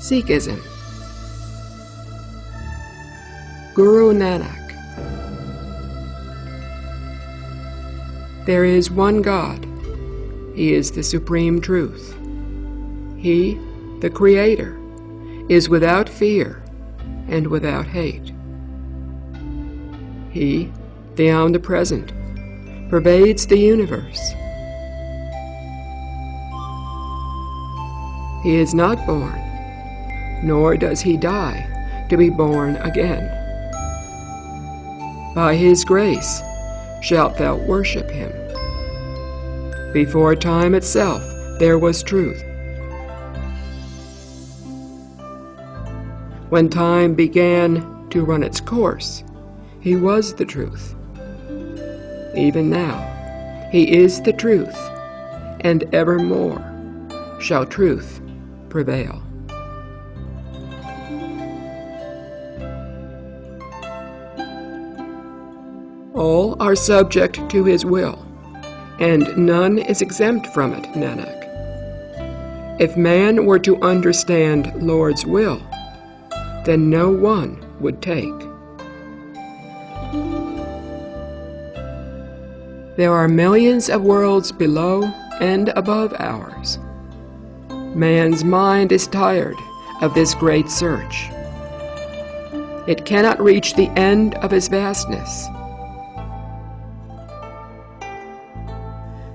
Sikhism. Guru Nanak. There is one God. He is the supreme truth. He, the Creator, is without fear and without hate. He, the omnipresent, pervades the universe. He is not born, nor does he die to be born again. By his grace shalt thou worship him. Before time itself there was truth. When time began to run its course, he was the truth. Even now, he is the truth, and evermore shall truth prevail. All are subject to his will, and none is exempt from it, Nanak. If man were to understand Lord's will, then no one would take. There are millions of worlds below and above ours. Man's mind is tired of this great search. It cannot reach the end of his vastness.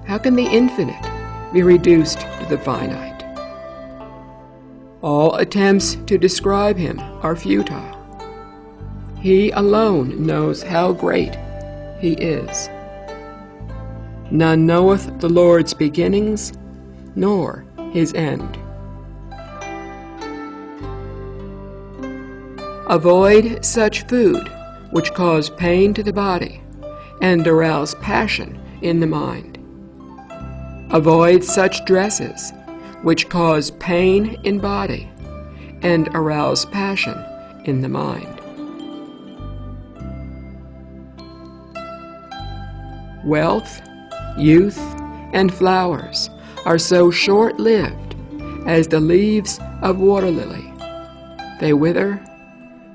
How can the infinite be reduced to the finite? All attempts to describe him are futile. He alone knows how great he is. None knoweth the Lord's beginnings, nor his end. Avoid such food which cause pain to the body and arouse passion in the mind. Avoid such dresses which cause pain in body and arouse passion in the mind. Wealth, youth, and flowers are so short-lived as the leaves of water lily. They wither,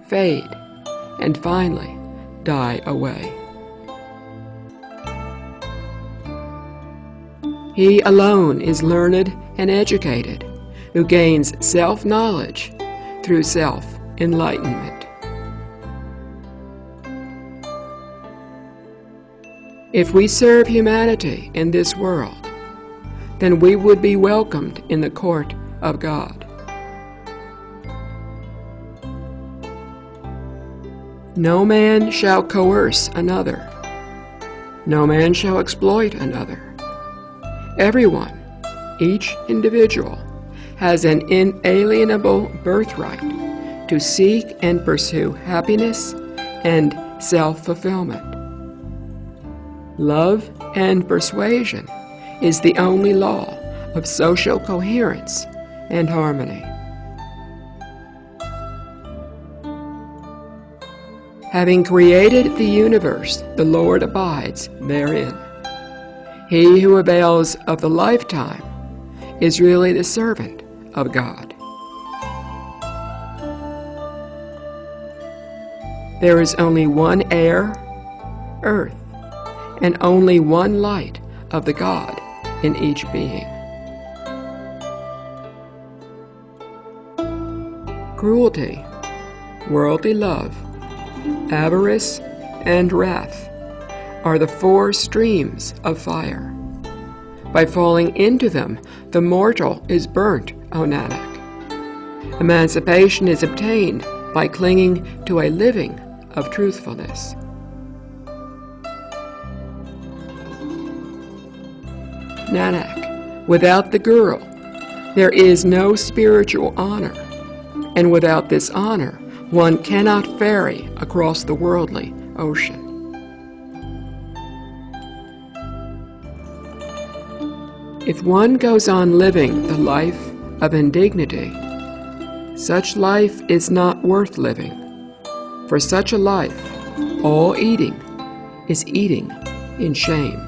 fade, and finally die away. He alone is learned and educated, who gains self-knowledge through self-enlightenment. If we serve humanity in this world, then we would be welcomed in the court of God. No man shall coerce another. No man shall exploit another. Everyone, each individual, has an inalienable birthright to seek and pursue happiness and self-fulfillment. Love and persuasion is the only law of social coherence and harmony. Having created the universe, the Lord abides therein. He who avails of the lifetime is really the servant of God. There is only one air, earth, and only one light of the God in each being. Cruelty, worldly love, avarice, and wrath are the four streams of fire. By falling into them, the mortal is burnt, O Nanak. Emancipation is obtained by clinging to a living of truthfulness. Nanak, without the Guru, there is no spiritual honor, and without this honor, one cannot ferry across the worldly ocean. If one goes on living the life of indignity, such life is not worth living. For such a life, all eating is eating in shame.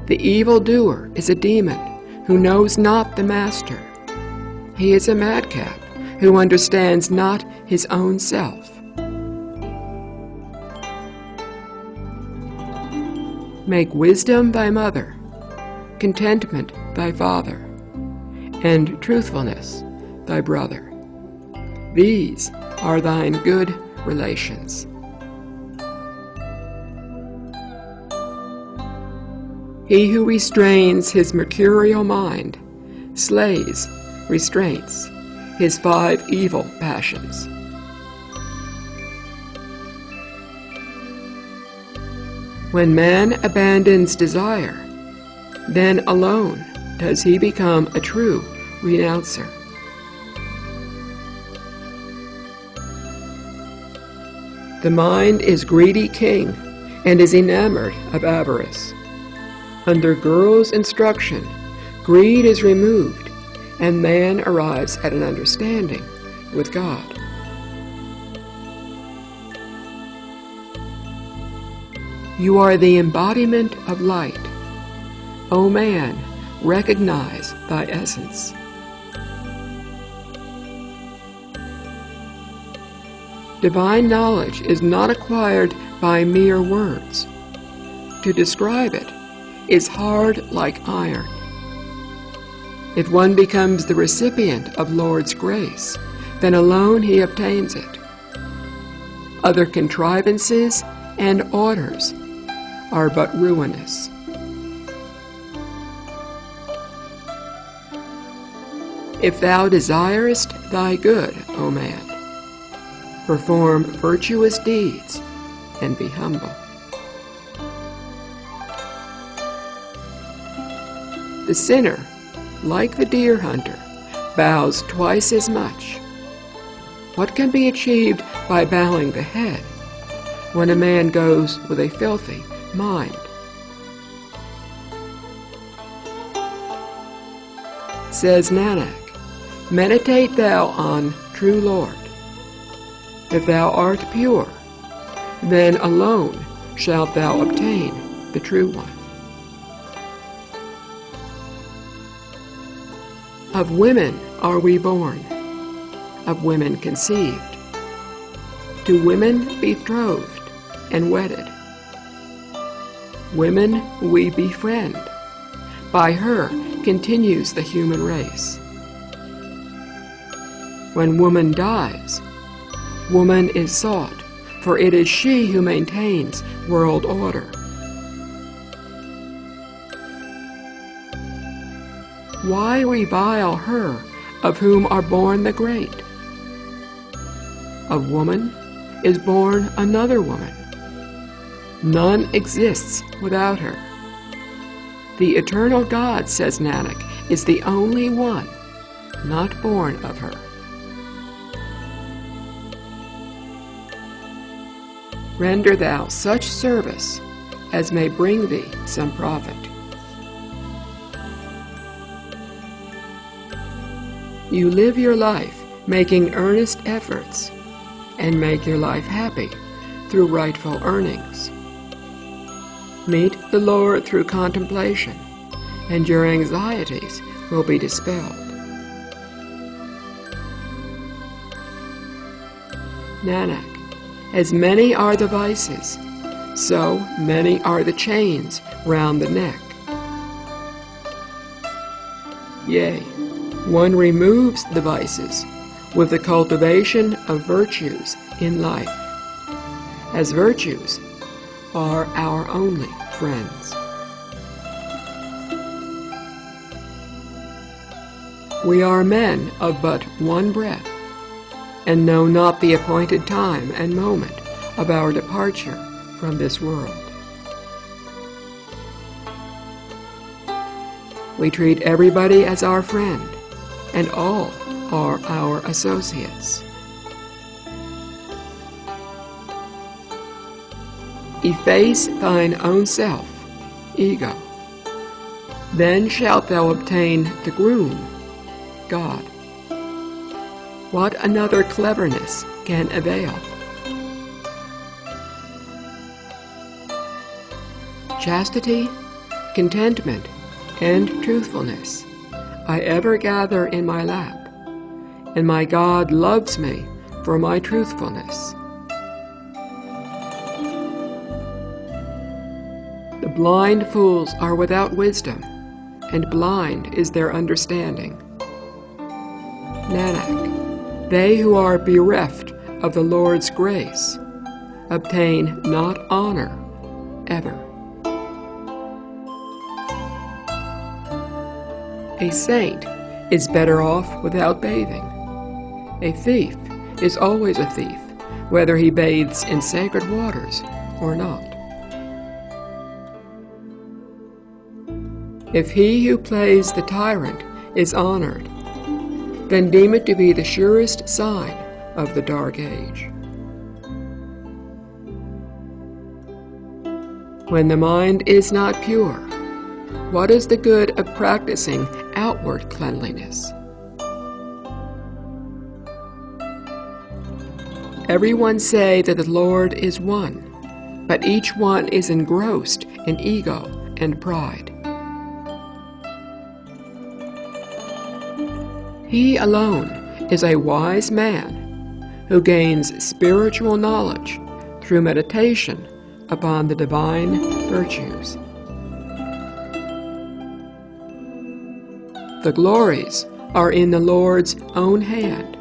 The evildoer is a demon who knows not the Master. He is a madcap who understands not his own self. Make wisdom thy mother, contentment thy father, and truthfulness thy brother. These are thine good relations. He who restrains his mercurial mind slays, restraints, his 5 evil passions. When man abandons desire, then alone does he become a true renouncer. The mind is greedy king and is enamored of avarice. Under Guru's instruction, greed is removed, and man arrives at an understanding with God. You are the embodiment of light. O man, recognize thy essence. Divine knowledge is not acquired by mere words. To describe it is hard like iron. If one becomes the recipient of Lord's grace, then alone he obtains it. Other contrivances and orders are but ruinous. If thou desirest thy good, O man, perform virtuous deeds and be humble. The sinner, like the deer hunter, bows twice as much. What can be achieved by bowing the head when a man goes with a filthy mind? Says Nanak, meditate thou on true Lord. If thou art pure, then alone shalt thou obtain the true one. Of women are we born, of women conceived, to women betrothed and wedded. Women we befriend, by her continues the human race. When woman dies, woman is sought, for it is she who maintains world order. Why revile her of whom are born the great? Of woman is born another woman. None exists without her. The eternal God, says Nanak, is the only one, not born of her. Render thou such service as may bring thee some profit. You live your life making earnest efforts, and make your life happy through rightful earnings. Meet the Lord through contemplation, and your anxieties will be dispelled. Nanak, as many are the vices, so many are the chains round the neck. Yea, one removes the vices with the cultivation of virtues in life, as virtues are our only friends. We are men of but one breath, and know not the appointed time and moment of our departure from this world. We treat everybody as our friend, and all are our associates. Efface thine own self, ego. Then shalt thou obtain the groom, God. What another cleverness can avail? Chastity, contentment, and truthfulness I ever gather in my lap, and my God loves me for my truthfulness. The blind fools are without wisdom, and blind is their understanding. Nanak, they who are bereft of the Lord's grace obtain not honor ever. A saint is better off without bathing. A thief is always a thief, whether he bathes in sacred waters or not. If he who plays the tyrant is honored, then deem it to be the surest sign of the dark age. When the mind is not pure, what is the good of practicing outward cleanliness? Everyone say that the Lord is one, but each one is engrossed in ego and pride. He alone is a wise man who gains spiritual knowledge through meditation upon the divine virtues. The glories are in the Lord's own hand.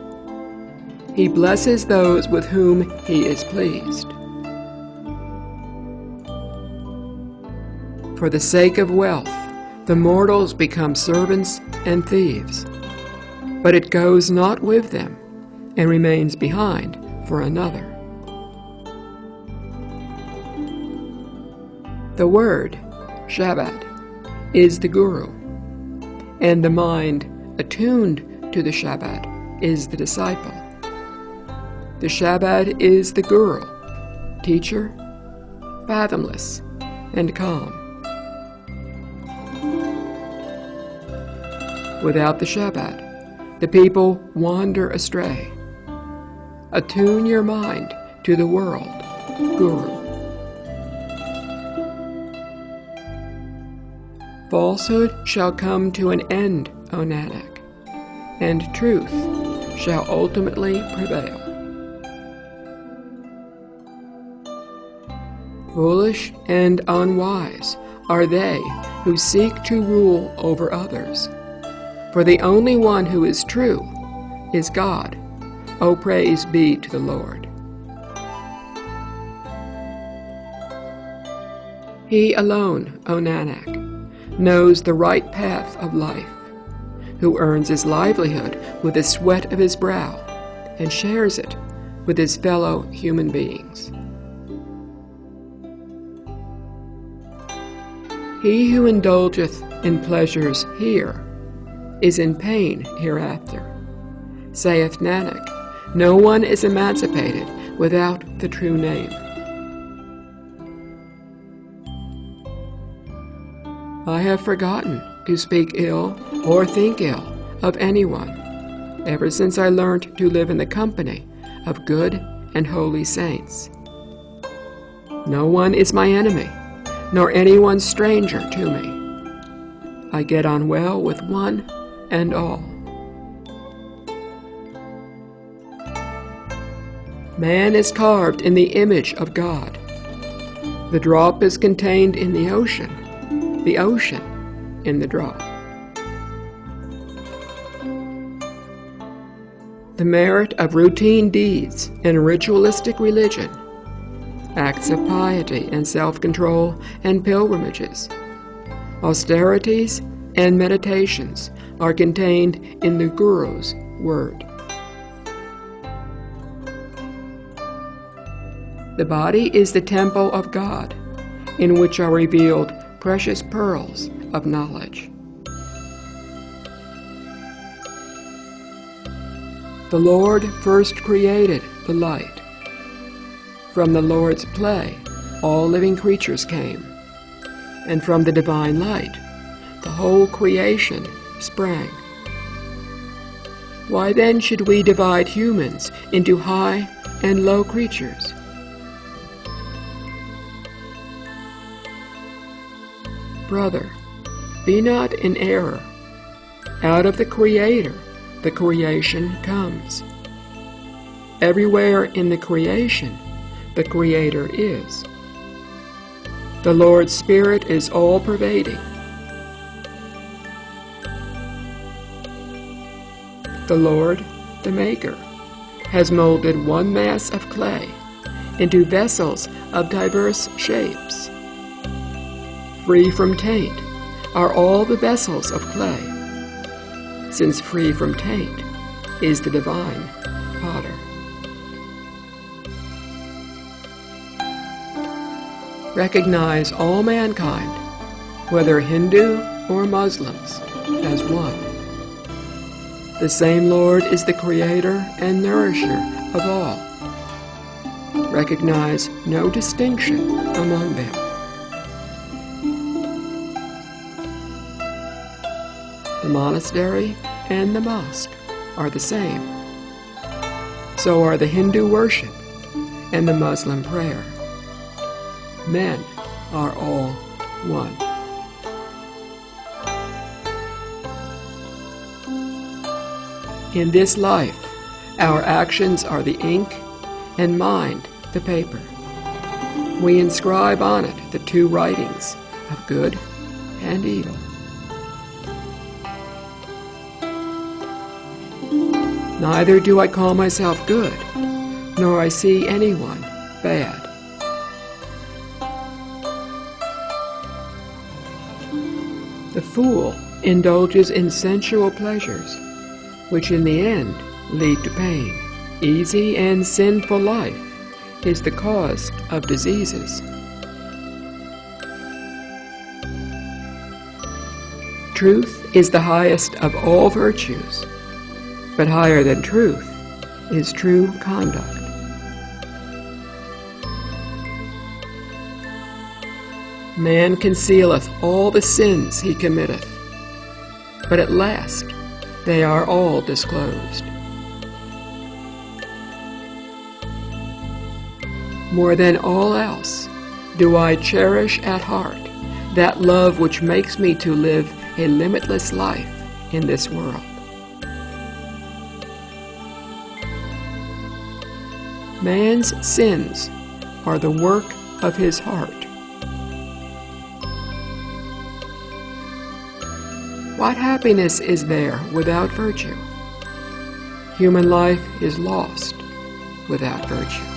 He blesses those with whom he is pleased. For the sake of wealth, the mortals become servants and thieves, but it goes not with them and remains behind for another. The word, Shabad, is the Guru, and the mind attuned to the Shabad is the disciple. The Shabad is the Guru, teacher, fathomless, and calm. Without the Shabad, the people wander astray. Attune your mind to the world, Guru. Falsehood shall come to an end, O Nanak, and truth shall ultimately prevail. Foolish and unwise are they who seek to rule over others, for the only one who is true is God. O praise be to the Lord. He alone, O Nanak, knows the right path of life, who earns his livelihood with the sweat of his brow and shares it with his fellow human beings. He who indulgeth in pleasures here is in pain hereafter. Saith Nanak, no one is emancipated without the true name. I have forgotten to speak ill or think ill of anyone ever since I learnt to live in the company of good and holy saints. No one is my enemy, nor anyone stranger to me. I get on well with one and all. Man is carved in the image of God. The drop is contained in the ocean in the drop. The merit of routine deeds and ritualistic religion, acts of piety and self-control and pilgrimages, austerities and meditations are contained in the Guru's word. The body is the temple of God, in which are revealed precious pearls of knowledge. The Lord first created the light. From the Lord's play, all living creatures came, and from the divine light, the whole creation sprang. Why then should we divide humans into high and low creatures? Brother, be not in error. Out of the Creator, the creation comes. Everywhere in the creation, the Creator is. The Lord's Spirit is all-pervading. The Lord, the Maker, has molded one mass of clay into vessels of diverse shapes. Free from taint are all the vessels of clay, since free from taint is the divine potter. Recognize all mankind, whether Hindu or Muslims, as one. The same Lord is the Creator and Nourisher of all. Recognize no distinction among them. The monastery and the mosque are the same. So are the Hindu worship and the Muslim prayer. Men are all one. In this life, our actions are the ink and mind the paper. We inscribe on it the two writings of good and evil. Neither do I call myself good, nor I see anyone bad. The fool indulges in sensual pleasures, which in the end lead to pain. Easy and sinful life is the cause of diseases. Truth is the highest of all virtues, but higher than truth is true conduct. Man concealeth all the sins he committeth, but at last they are all disclosed. More than all else do I cherish at heart that love which makes me to live a limitless life in this world. Man's sins are the work of his heart. What happiness is there without virtue? Human life is lost without virtue.